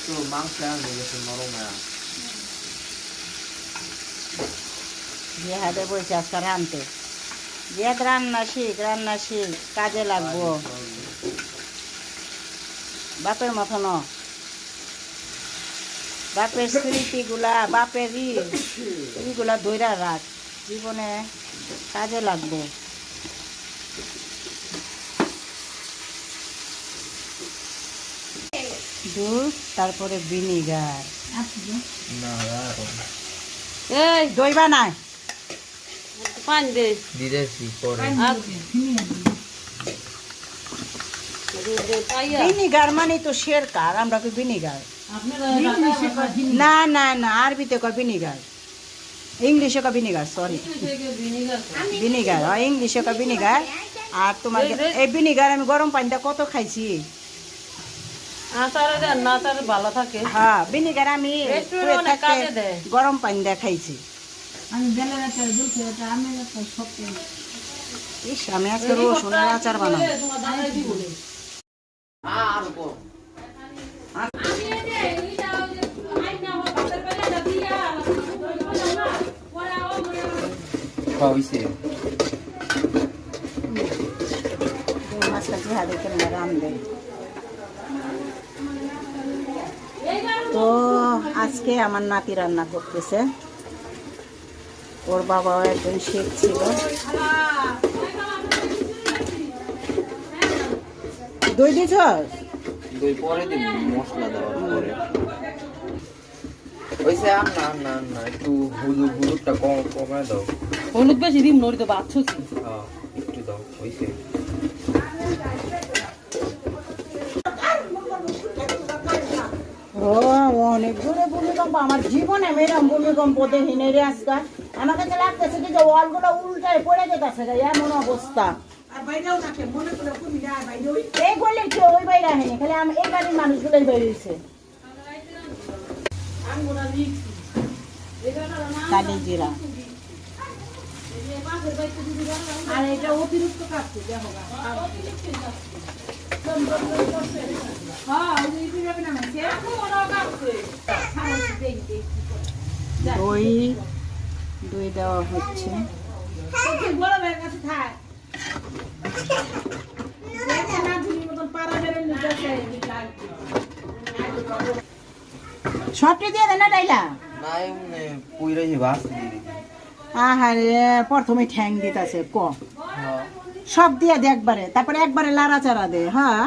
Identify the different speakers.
Speaker 1: তো মাংস আনতে গেছে নরম
Speaker 2: জিহাদে বসে আজকে রানতে। জিহাদ রান্না শিখ কাজে লাগবো। বাপের মতো ন, বাপের স্মৃতিগুলা বাপের ইগুলা ধইরা রাখ, জীবনে কাজে লাগবে। দুধ তারপরে ভিনিগার। এই দইবা নাই পানি দে
Speaker 1: দিয়েছি পরে
Speaker 2: ভিনিগার মানে তো শেরকার, আমরা কি ভিনিগার? না না না, আরবিতে কয় ভিনিগার, ইংলিশে কয় ভিনিগার, সরি ভিনিগার, ইংলিশে কয় ভিনিগার। আর তোমার এই ভিনিগার আমি গরম পানিটা কত খাইছি।
Speaker 3: ভালো থাকে।
Speaker 2: হ্যাঁ, ভিনিগার আমি গরম পানি দিয়ে খাইছি। ইস, আমি আজকে রসুনের আচার বানাবো। মাছটা জিহাদে কেমন রান্ধে। তো আজকে আমার নাতি রান্না করতেছে, ওর বাবাও একজন শেখ ছিল। দই দিছ?
Speaker 1: দই পরে দিব, মশলা দেওয়ার পরে। ওইসে না একটু হলুদটা কমে দাও।
Speaker 3: হলুদ বেশি দিম নড়ি তো বাচ্চা।
Speaker 1: হ্যাঁ একটু দাও ওইসে।
Speaker 2: ও অনেক জোরে ভূমিকম্প, আমার জীবনে মেয়েরাম ভূমিকম্প দেখিনি রে আজকাল। আমার কাছে লাগতেছে কি যে ওয়ালগুলো উল্টায় পড়ে যেতেছে, এমন অবস্থা। এই বললে কেউ ওই বাইরে আসেনি, খালি এই বাড়ির মানুষগুলোই বেরিয়েছে। কালি জিরা আর এটা অতিরিক্ত কাটছে। দই দেওয়া হচ্ছে। সবটি দিয়ে দেন না ডাইলা। আহারে, প্রথমে ঠ্যাং দিতেছে ক সব দিয়ে দে একবারে, তারপরে একবারে লাড়াচাড়া দে। হ্যাঁ